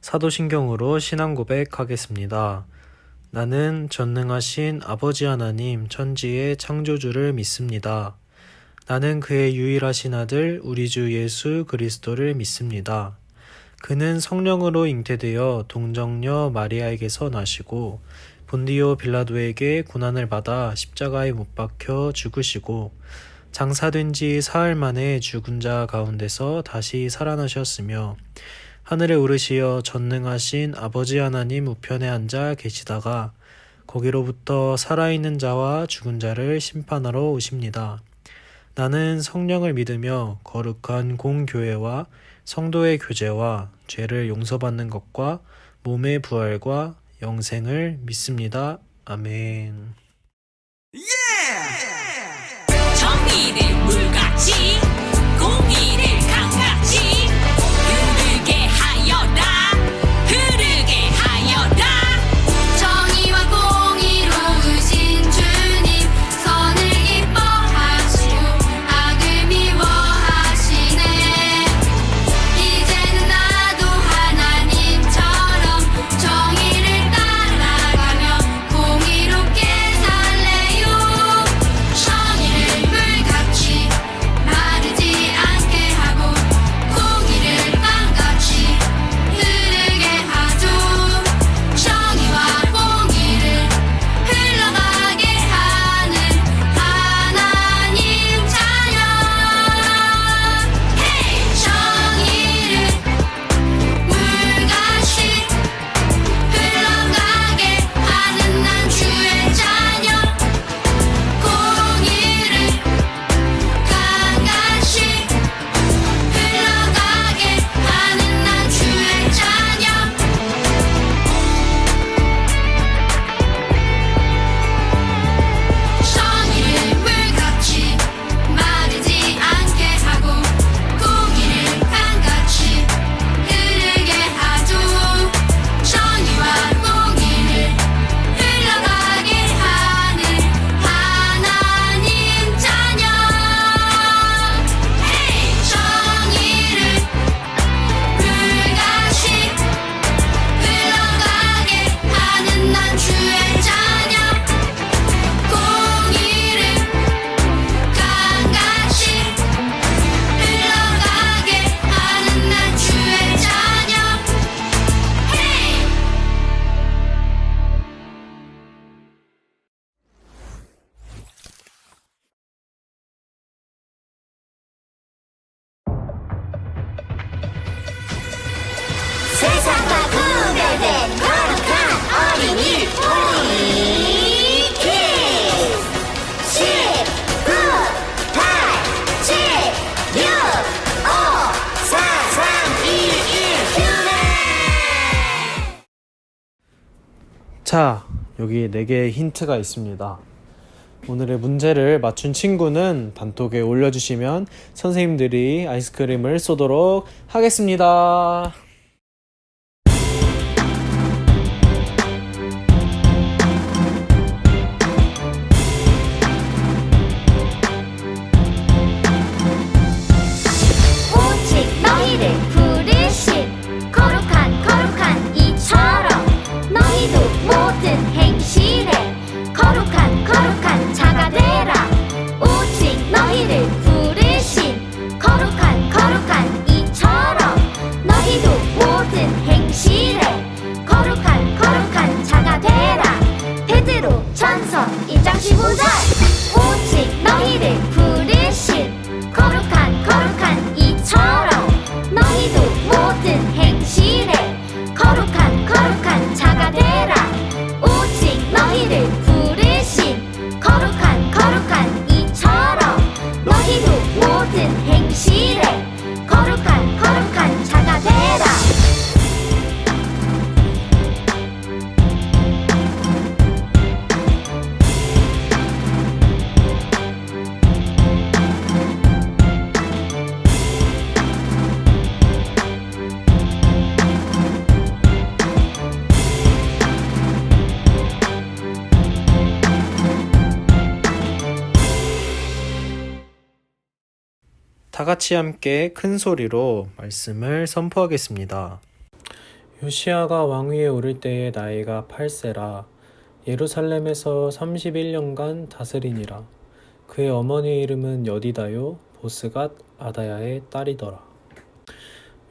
사도신경으로 신앙 고백하겠습니다. 나는 전능하신 아버지 하나님 천지의 창조주를 믿습니다. 나는 그의 유일하신 아들 우리 주 예수 그리스도를 믿습니다. 그는 성령으로 잉태되어 동정녀 마리아에게서 나시고 본디오 빌라도에게 고난을 받아 십자가에 못 박혀 죽으시고 장사된 지 사흘 만에 죽은 자 가운데서 다시 살아나셨으며 하늘에 오르시어 전능하신 아버지 하나님 우편에 앉아 계시다가 거기로부터 살아있는 자와 죽은 자를 심판하러 오십니다. 나는 성령을 믿으며 거룩한 공교회와 성도의 교제와 죄를 용서받는 것과 몸의 부활과 영생을 믿습니다. 아멘. 정의를 물같이 공의를 강같이 흐르게 하여라 흐르게 하여라. 정의와 공의로우신 주님 선을 기뻐하시고 악을 미워하시네. 이제는 나도 하나님처럼 정의를 따라가며 공의롭게 살래요. 정의를 물같이 마르지 않게 하고 공의를 빵같이 흐르게 하죠. 정의와 공의를 흘러가게 하는 하나님 자녀. 헤이! 정의를 물같이 흘러가게 하는 난 주의 자녀. 공의를 강같이 흘러가게 하는 난 주의 자녀. 정의를 물같이 마르지 않게 하고 공의를 강같이 흐르게 하죠. 정의와 공의를 흘러가게 하는 하나님 자녀. 헤이! 정의를 물같이 흘러가게 하는 난 주의 자녀. 공의를 강같이 흘러가게 하는 난 주의 자녀. 헤이! 세상과 구별된 거룩한 어린이 우리 키즈. 10, 9, 8, 7, 6, 5, 4, 3, 2, 1 휴대. 자, 여기 4개의 힌트가 있습니다. 오늘의 문제를 맞춘 친구는 단톡에 올려주시면 선생님들이 아이스크림을 쏘도록 하겠습니다. 오직 너희를 부르신 거룩한 이처럼 너희도 모든 행실에 거룩한 자가 되라. 오직 너희를 부르신 거룩한 이처럼 너희도 모든 행실에 거룩한 자가 되라. 베드로 전서 1장 15절. 오직 너희를 부르신 거룩한 이처럼 너희도 모든 행실에 거룩한 자가 되라. 오직 너희를 부르신 거룩한 이처럼 너희도 모든 행실에 거룩한 자가 되라. 다 같이 함께 큰 소리로 말씀을 선포하겠습니다. 요시야가 왕위에 오를 때의 나이가 8세라. 예루살렘에서 31년간 다스리니라. 그의 어머니의 이름은 여디다요 보스갓 아다야의 딸이더라.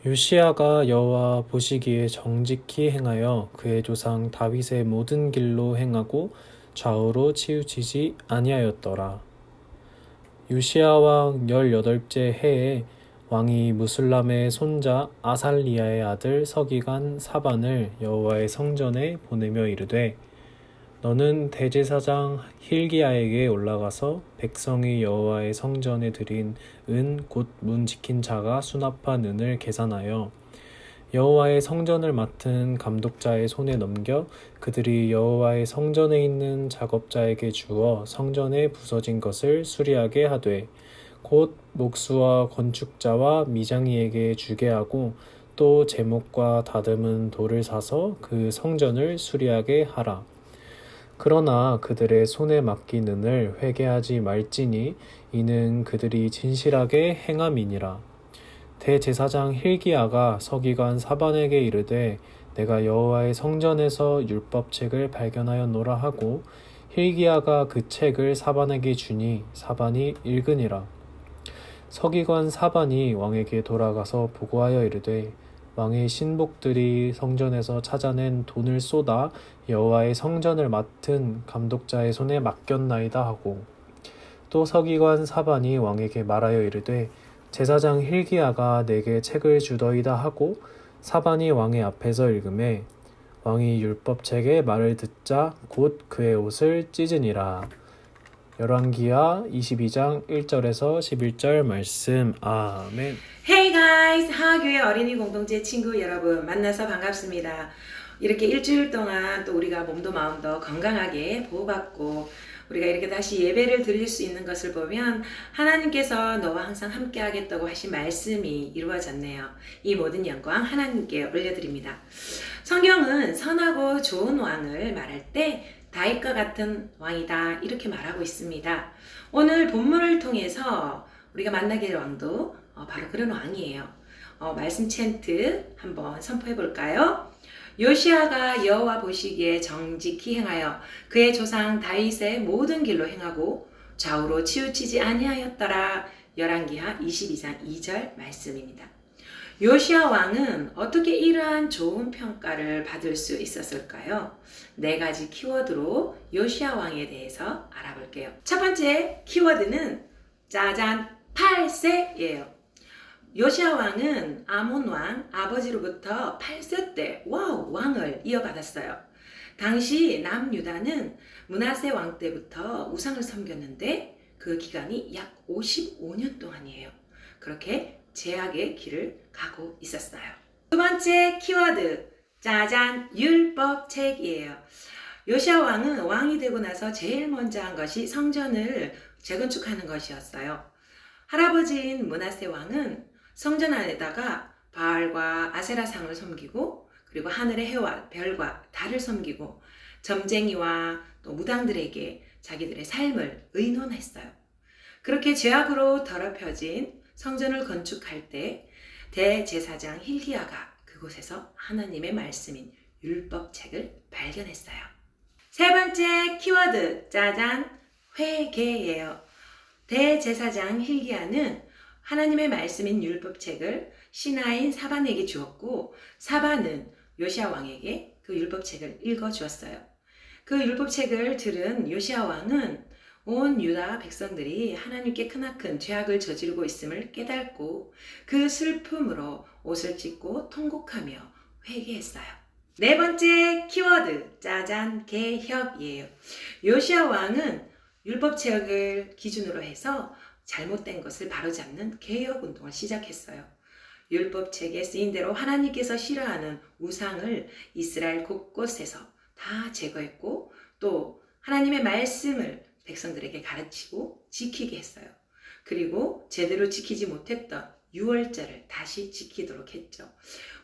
요시야가 여호와 보시기에 정직히 행하여 그의 조상 다윗의 모든 길로 행하고 좌우로 치우치지 아니하였더라. 요시야 왕 18째 해에 왕이 무술람의 손자 아살리야의 아들 서기관 사반을 여호와의 성전에 보내며 이르되 너는 대제사장 힐기야에게 올라가서 백성이 여호와의 성전에 드린 은 곧 문 지킨 자가 수납한 은을 계산하여 여호와의 성전을 맡은 감독자의 손에 넘겨 그들이 여호와의 성전에 있는 작업자에게 주어 성전에 부서진 것을 수리하게 하되 곧 목수와 건축자와 미장이에게 주게 하고 또 제목과 다듬은 돌을 사서 그 성전을 수리하게 하라. 그러나 그들의 손에 맡긴 은을 회개하지 말지니 이는 그들이 진실하게 행함이니라. 대제사장 힐기야가 서기관 사반에게 이르되 내가 여호와의 성전에서 율법책을 발견하였노라 하고 힐기야가 그 책을 사반에게 주니 사반이 읽으니라. 서기관 사반이 왕에게 돌아가서 보고하여 이르되 왕의 신복들이 성전에서 찾아낸 돈을 쏟아 여호와의 성전을 맡은 감독자의 손에 맡겼나이다 하고 또 서기관 사반이 왕에게 말하여 이르되 제사장 힐기야가 내게 책을 주더이다 하고 사반이 왕의 앞에서 읽음에 왕이 율법책의 말을 듣자 곧 그의 옷을 찢으니라. 열왕기하 22장 1절에서 11절 말씀. 아멘. Hey guys! 하교회 어린이 공동체 친구 여러분 만나서 반갑습니다. 이렇게 일주일 동안 또 우리가 몸도 마음도 건강하게 보호받고 우리가 이렇게 다시 예배를 드릴 수 있는 것을 보면 하나님께서 너와 항상 함께 하겠다고 하신 말씀이 이루어졌네요. 이 모든 영광 하나님께 올려드립니다. 성경은 선하고 좋은 왕을 말할 때 다윗과 같은 왕이다 이렇게 말하고 있습니다. 오늘 본문을 통해서 우리가 만나게 될 왕도 바로 그런 왕이에요. 말씀 챈트 한번 선포해 볼까요? 요시야가 여호와 보시기에 정직히 행하여 그의 조상 다윗의 모든 길로 행하고 좌우로 치우치지 아니하였더라. 열왕기하 22장 2절 말씀입니다. 요시야 왕은 어떻게 이러한 좋은 평가를 받을 수 있었을까요? 4가지 키워드로 요시야 왕에 대해서 알아볼게요. 첫 번째 키워드는 짜잔 8세예요. 요시야 왕은 아몬 왕 아버지로부터 8세 때 왕을 이어받았어요. 당시 남유다는 므낫세 왕 때부터 우상을 섬겼는데 그 기간이 약 55년 동안이에요. 그렇게 제약의 길을 가고 있었어요. 두 번째 키워드 짜잔 율법책이에요. 요시야 왕은 왕이 되고 나서 제일 먼저 한 것이 성전을 재건축하는 것이었어요. 할아버지인 므낫세 왕은 성전 안에다가 바알과 아세라상을 섬기고 그리고 하늘의 해와 별과 달을 섬기고 점쟁이와 또 무당들에게 자기들의 삶을 의논했어요. 그렇게 죄악으로 더럽혀진 성전을 건축할 때 대제사장 힐기야가 그곳에서 하나님의 말씀인 율법책을 발견했어요. 세 번째 키워드 짜잔 회개예요. 대제사장 힐기야는 하나님의 말씀인 율법책을 신하인 사반에게 주었고 사반은 요시야 왕에게 그 율법책을 읽어주었어요. 그 율법책을 들은 요시야 왕은 온 유다 백성들이 하나님께 크나큰 죄악을 저지르고 있음을 깨닫고 그 슬픔으로 옷을 찢고 통곡하며 회개했어요. 네 번째 키워드 짜잔 개혁이에요. 요시야 왕은 율법책을 기준으로 해서 잘못된 것을 바로잡는 개혁운동을 시작했어요. 율법책에 쓰인 대로 하나님께서 싫어하는 우상을 이스라엘 곳곳에서 다 제거했고 또 하나님의 말씀을 백성들에게 가르치고 지키게 했어요. 그리고 제대로 지키지 못했던 유월절을 다시 지키도록 했죠.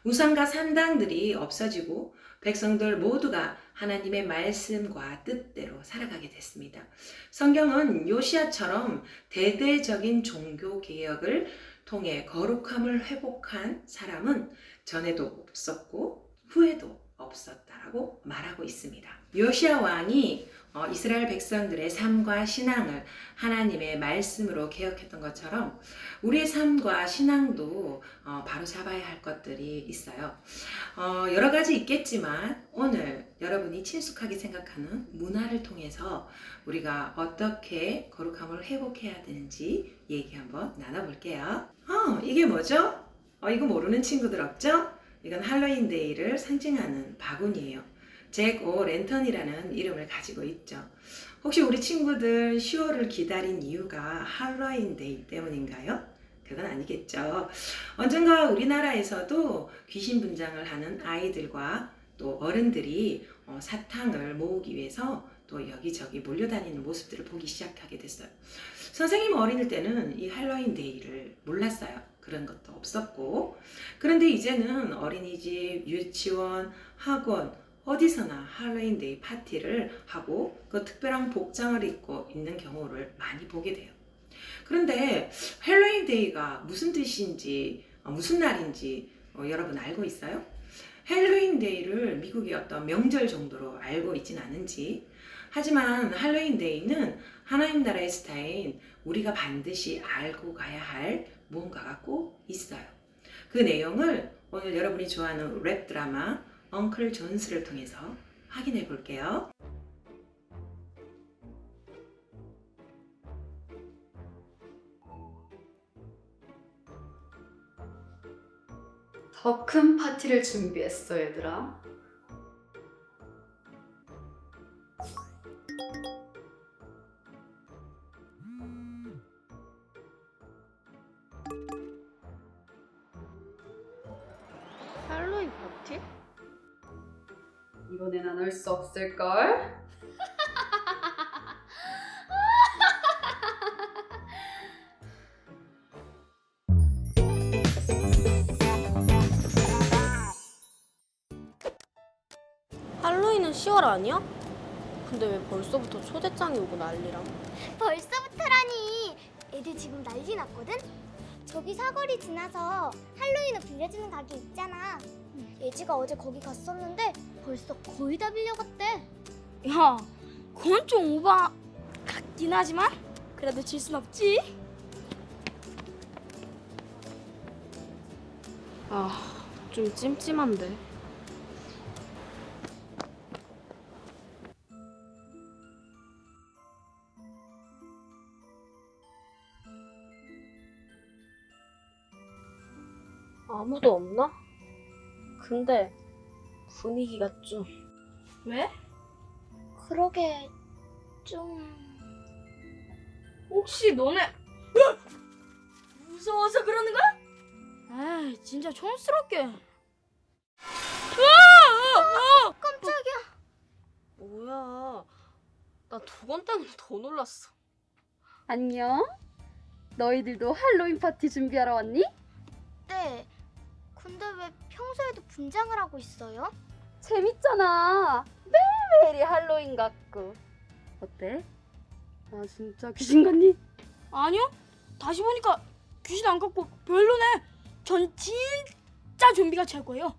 우상과 산당들이 없어지고 백성들 모두가 하나님의 말씀과 뜻대로 살아가게 됐습니다. 성경은 요시야처럼 대대적인 종교 개혁을 통해 거룩함을 회복한 사람은 전에도 없었고 후회도 없었다라고 말하고 있습니다. 요시야 왕이 이스라엘 백성들의 삶과 신앙을 하나님의 말씀으로 개혁했던 것처럼 우리의 삶과 신앙도 바로 잡아야 할 것들이 있어요. 여러 가지 있겠지만 오늘 여러분이 친숙하게 생각하는 문화를 통해서 우리가 어떻게 거룩함을 회복해야 되는지 얘기 한번 나눠볼게요. 이게 뭐죠? 이거 모르는 친구들 없죠? 이건 할로윈 데이를 상징하는 바구니예요. 잭 오 랜턴이라는 이름을 가지고 있죠. 혹시 우리 친구들 10월을 기다린 이유가 할로윈 데이 때문인가요? 그건 아니겠죠. 언젠가 우리나라에서도 귀신 분장을 하는 아이들과 또 어른들이 사탕을 모으기 위해서 또 여기저기 몰려다니는 모습들을 보기 시작하게 됐어요. 선생님 어릴 때는 이 할로윈 데이를 몰랐어요. 그런 것도 없었고. 그런데 이제는 어린이집, 유치원, 학원 어디서나 할로윈 데이 파티를 하고 그 특별한 복장을 입고 있는 경우를 많이 보게 돼요. 그런데 할로윈 데이가 무슨 뜻인지, 무슨 날인지 여러분 알고 있어요? 할로윈 데이를 미국의 어떤 명절 정도로 알고 있진 않은지, 하지만 할로윈 데이는 하나님 나라의 스타인 우리가 반드시 알고 가야 할 무언가가 꼭 있어요. 그 내용을 오늘 여러분이 좋아하는 랩 드라마 엉클 존스를 통해서 확인해 볼게요. 더 큰 파티를 준비했어, 얘들아. 할로윈 파티? 이번엔 안 올 수 없을걸? 할로윈은 10월 아니야? 근데 왜 벌써부터 초대장이 오고 난리람? 벌써부터라니. 애들 지금 난리 났거든? 저기 사거리 지나서 할로윈을 빌려주는 가게 있잖아. 예지가 어제 거기 갔었는데 벌써 거의 다 빌려갔대. 야, 그건 좀 오바 같긴 하지만 그래도 질 순 없지. 좀 찜찜한데. 아무도 없나? 근데 분위기가 좀... 왜? 그러게 좀... 혹시 너네 무서워서 그러는 거야? 에이, 진짜 촌스럽게. 깜짝이야. 뭐야. 나 두건 때문에 더 놀랐어. 안녕? 너희들도 할로윈 파티 준비하러 왔니? 네. 근데 왜 평소에도 분장을 하고 있어요? 재밌잖아. 매일매일이 할로윈 같고. 어때? 나 진짜 귀신 같니? 아니요. 다시 보니까 귀신 안 같고 별로네. 전 진짜 좀비같이 할 거예요.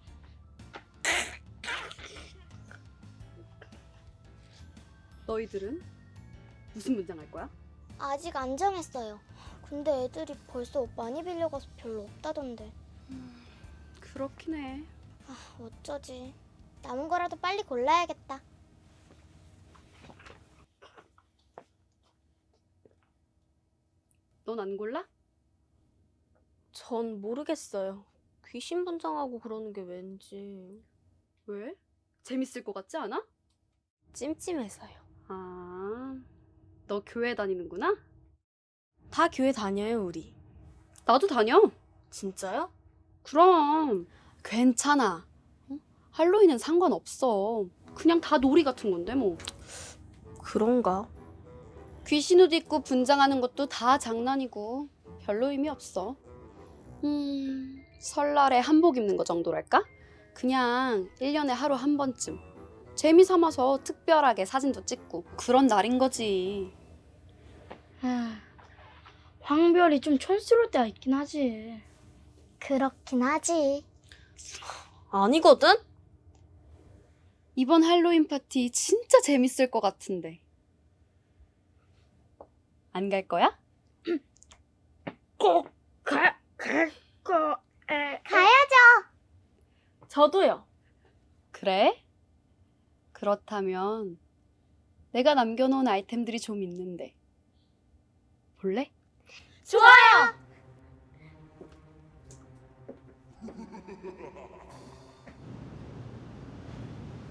너희들은 무슨 분장 할 거야? 아직 안 정했어요. 근데 애들이 벌써 옷 많이 빌려가서 별로 없다던데. 그렇긴 해. 어쩌지. 남은 거라도 빨리 골라야겠다. 넌 안 골라? 전 모르겠어요. 귀신 분장하고 그러는 게 왠지... 왜? 재밌을 것 같지 않아? 찜찜해서요. 아, 너 교회 다니는구나? 다 교회 다녀요, 우리. 나도 다녀. 진짜요? 그럼 괜찮아. 할로윈은 상관없어. 그냥 다 놀이 같은 건데 뭐. 그런가? 귀신 옷 입고 분장하는 것도 다 장난이고 별로 의미 없어. 설날에 한복 입는 거 정도랄까? 그냥 1년에 하루 한 번쯤 재미 삼아서 특별하게 사진도 찍고 그런 날인 거지. 황별이 좀 촌스러울 때가 있긴 하지. 그렇긴 하지. 아니거든? 이번 할로윈 파티 진짜 재밌을 것 같은데. 안 갈 거야? 꼭 가야죠. 저도요. 그래? 그렇다면 내가 남겨놓은 아이템들이 좀 있는데 볼래? 좋아요.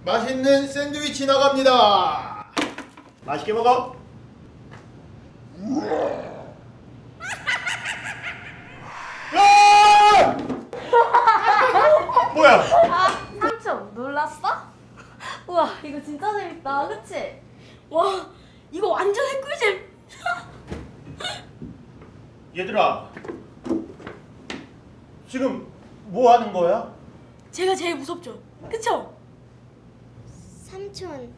맛있는 샌드위치 나갑니다. 맛있게 먹어. 아! 뭐야? 삼촌 놀랐어? 우와 이거 진짜 재밌다. 그치? 와 이거 완전 핵꿀잼. 얘들아, 지금 뭐 하는 거야? 제가 제일 무섭죠. 그쵸? 삼촌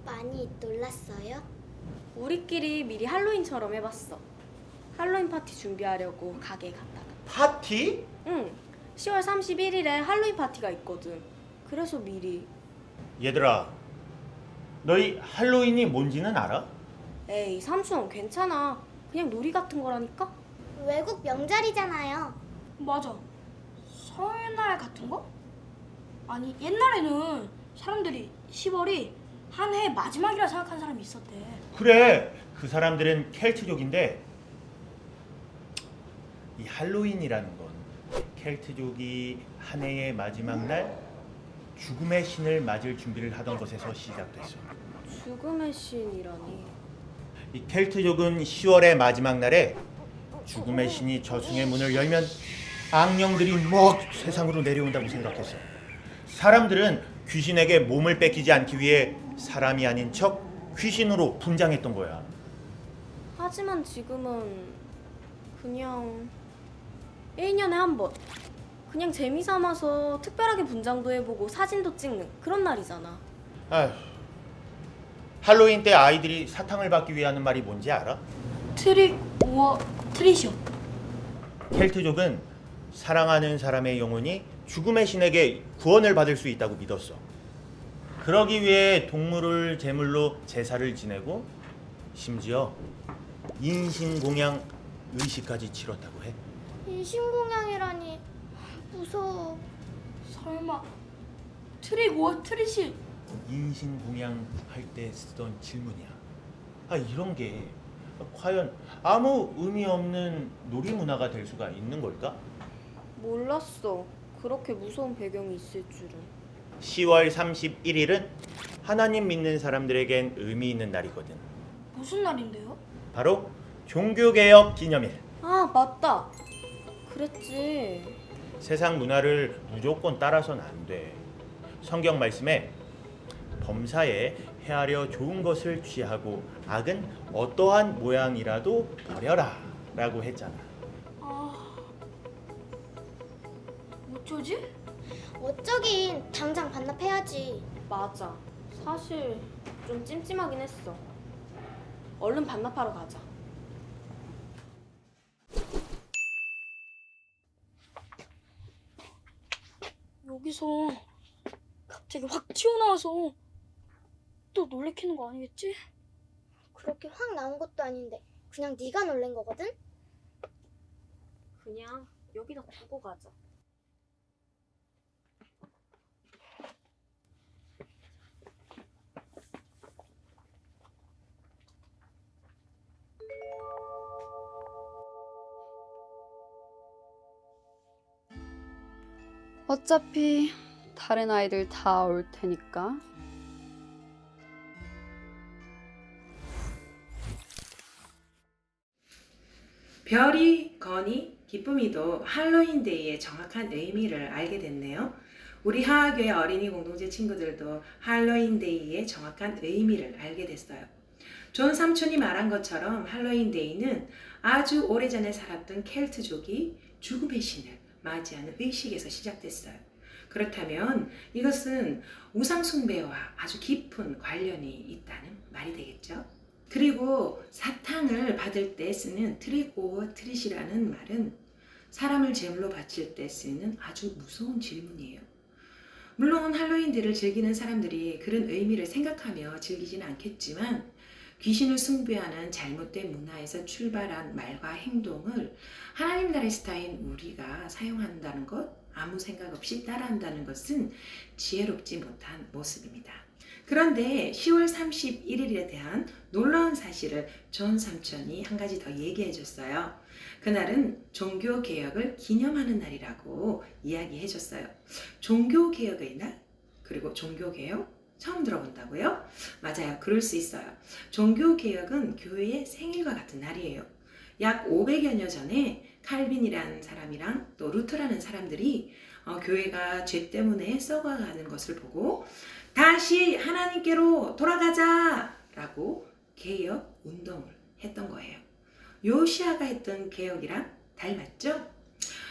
많이 놀랐어요? 우리끼리 미리 할로윈처럼 해봤어. 할로윈 파티 준비하려고 가게에 갔다가. 파티? 응. 10월 31일에 할로윈 파티가 있거든. 그래서 미리. 얘들아, 너희 할로윈이 뭔지는 알아? 에이 삼촌 괜찮아. 그냥 놀이 같은 거라니까. 외국 명절이잖아요. 맞아. 설날 같은 거? 아니 옛날에는 사람들이 10월이 한 해 마지막이라 생각하는 사람이 있었대. 그래, 그 사람들은 켈트족인데 이 할로윈이라는 건 켈트족이 한 해의 마지막 날 죽음의 신을 맞을 준비를 하던 것에서 시작됐어. 죽음의 신이라니. 이 켈트족은 10월의 마지막 날에 죽음의 신이 저승의 문을 열면 악령들이 막 세상으로 내려온다고 생각했어. 사람들은 귀신에게 몸을 뺏기지 않기 위해 사람이 아닌 척 귀신으로 분장했던 거야. 하지만 지금은 그냥 1년에 한 번. 그냥 재미삼아서 특별하게 분장도 해보고 사진도 찍는 그런 날이잖아. 아휴, 할로윈 때 아이들이 사탕을 받기 위해 하는 말이 뭔지 알아? 트릭 오어 트릿이요. 켈트족은 사랑하는 사람의 영혼이 죽음의 신에게 구원을 받을 수 있다고 믿었어. 그러기 위해 동물을 제물로 제사를 지내고 심지어 인신공양 의식까지 치렀다고 해. 인신공양이라니 무서워. 설마 트릭 오어 트릿이 인신공양 할 때 쓰던 질문이야. 이런 게 과연 아무 의미 없는 놀이 문화가 될 수가 있는 걸까? 몰랐어. 그렇게 무서운 배경이 있을 줄은. 10월 31일은 하나님 믿는 사람들에겐 의미 있는 날이거든. 무슨 날인데요? 바로 종교개혁 기념일. 아 맞다. 그랬지. 세상 문화를 무조건 따라서는 안 돼. 성경 말씀에 범사에 헤아려 좋은 것을 취하고 악은 어떠한 모양이라도 버려라 라고 했잖아. 어쩌지? 어쩌긴 당장 반납해야지. 맞아. 사실 좀 찜찜하긴 했어. 얼른 반납하러 가자. 여기서 갑자기 확 튀어나와서 또 놀래키는 거 아니겠지? 그렇게 확 나온 것도 아닌데 그냥 네가 놀란 거거든? 그냥 여기다 두고 가자. 어차피 다른 아이들 다 올 테니까. 별이, 건이, 기쁨이도 할로윈데이의 정확한 의미를 알게 됐네요. 우리 하하교회 어린이 공동체 친구들도 할로윈데이의 정확한 의미를 알게 됐어요. 존 삼촌이 말한 것처럼 할로윈데이는 아주 오래전에 살았던 켈트족이 죽음의 신을 맞이하는 의식에서 시작됐어요. 그렇다면 이것은 우상숭배와 아주 깊은 관련이 있다는 말이 되겠죠. 그리고 사탕을 받을 때 쓰는 트릭 오어 트릿이라는 말은 사람을 제물로 바칠 때 쓰는 아주 무서운 질문이에요. 물론 할로윈데이를 즐기는 사람들이 그런 의미를 생각하며 즐기지는 않겠지만 귀신을 숭배하는 잘못된 문화에서 출발한 말과 행동을 하나님 나라의 스타인 우리가 사용한다는 것, 아무 생각 없이 따라한다는 것은 지혜롭지 못한 모습입니다. 그런데 10월 31일에 대한 놀라운 사실을 존 삼촌이 한 가지 더 얘기해 줬어요. 그날은 종교개혁을 기념하는 날이라고 이야기해 줬어요. 종교개혁의 날? 그리고 종교개혁? 처음 들어본다고요? 맞아요. 그럴 수 있어요. 종교개혁은 교회의 생일과 같은 날이에요. 약 500여 년 전에 칼빈이라는 사람이랑 또 루터라는 사람들이 교회가 죄 때문에 썩어가는 것을 보고 다시 하나님께로 돌아가자! 라고 개혁 운동을 했던 거예요. 요시아가 했던 개혁이랑 닮았죠?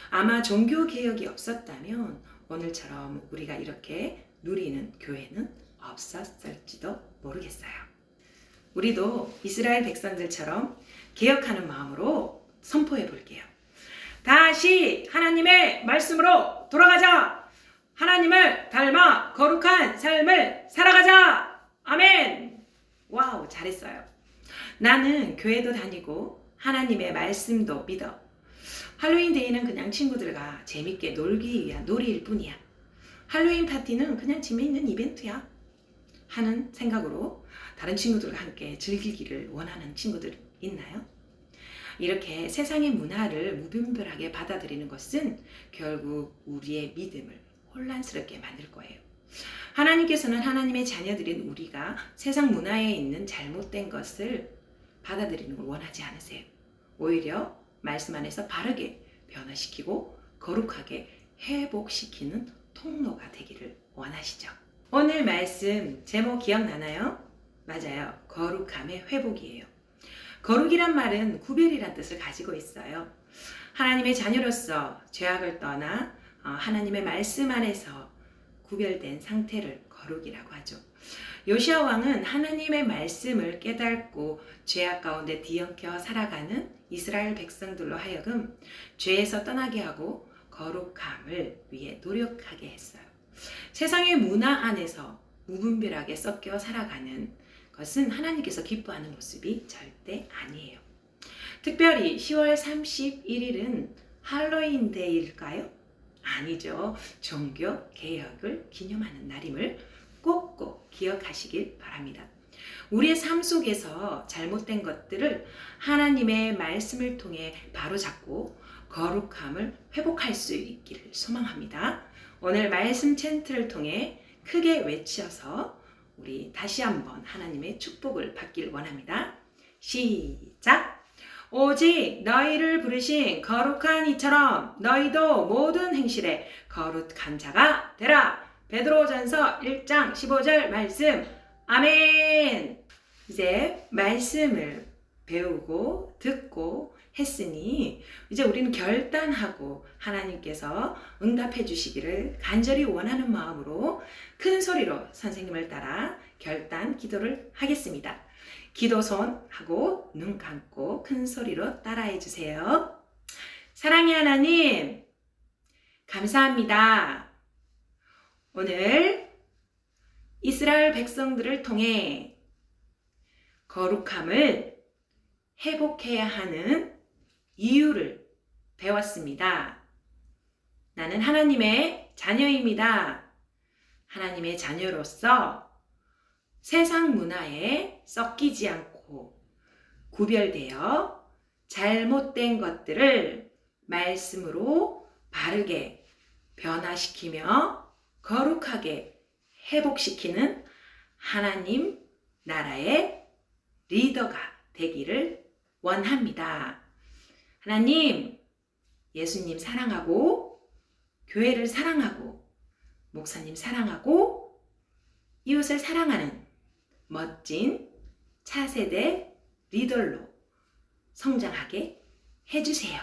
아마 종교개혁이 없었다면 오늘처럼 우리가 이렇게 누리는 교회는 없었을지도 모르겠어요. 우리도 이스라엘 백성들처럼 개혁하는 마음으로 선포해 볼게요. 다시 하나님의 말씀으로 돌아가자! 하나님을 닮아 거룩한 삶을 살아가자! 아멘! 와우, 잘했어요. 나는 교회도 다니고 하나님의 말씀도 믿어. 할로윈 데이는 그냥 친구들과 재밌게 놀기 위한 놀이일 뿐이야. 할로윈 파티는 그냥 재미있는 이벤트야 하는 생각으로 다른 친구들과 함께 즐기기를 원하는 친구들 있나요? 이렇게 세상의 문화를 무분별하게 받아들이는 것은 결국 우리의 믿음을 혼란스럽게 만들 거예요. 하나님께서는 하나님의 자녀들인 우리가 세상 문화에 있는 잘못된 것을 받아들이는 걸 원하지 않으세요. 오히려 말씀 안에서 바르게 변화시키고 거룩하게 회복시키는 통로가 되기를 원하시죠. 오늘 말씀 제목 기억나나요? 맞아요. 거룩함의 회복이에요. 거룩이란 말은 구별이란 뜻을 가지고 있어요. 하나님의 자녀로서 죄악을 떠나 하나님의 말씀 안에서 구별된 상태를 거룩이라고 하죠. 요시야 왕은 하나님의 말씀을 깨닫고 죄악 가운데 뒤엉켜 살아가는 이스라엘 백성들로 하여금 죄에서 떠나게 하고 거룩함을 위해 노력하게 했어요. 세상의 문화 안에서 무분별하게 섞여 살아가는 것은 하나님께서 기뻐하는 모습이 절대 아니에요. 특별히 10월 31일은 할로윈 데이일까요? 아니죠. 종교 개혁을 기념하는 날임을 꼭꼭 기억하시길 바랍니다. 우리의 삶 속에서 잘못된 것들을 하나님의 말씀을 통해 바로잡고 거룩함을 회복할 수 있기를 소망합니다. 오늘 말씀 챈트를 통해 크게 외쳐서 우리 다시 한번 하나님의 축복을 받길 원합니다. 시작! 오직 너희를 부르신 거룩한 이처럼 너희도 모든 행실에 거룩한 자가 되라. 베드로전서 1장 15절 말씀. 아멘. 이제 말씀을 배우고 듣고 했으니 이제 우리는 결단하고 하나님께서 응답해 주시기를 간절히 원하는 마음으로 큰 소리로 선생님을 따라 결단 기도를 하겠습니다. 기도손 하고 눈 감고 큰 소리로 따라해 주세요. 사랑의 하나님, 감사합니다. 오늘 이스라엘 백성들을 통해 거룩함을 회복해야 하는 이유를 배웠습니다. 나는 하나님의 자녀입니다. 하나님의 자녀로서 세상 문화에 섞이지 않고 구별되어 잘못된 것들을 말씀으로 바르게 변화시키며 거룩하게 회복시키는 하나님 나라의 리더가 되기를 원합니다. 하나님, 예수님 사랑하고 교회를 사랑하고 목사님 사랑하고 이웃을 사랑하는 멋진 차세대 리더로 성장하게 해주세요.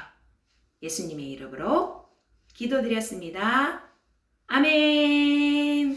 예수님의 이름으로 기도드렸습니다. 아멘.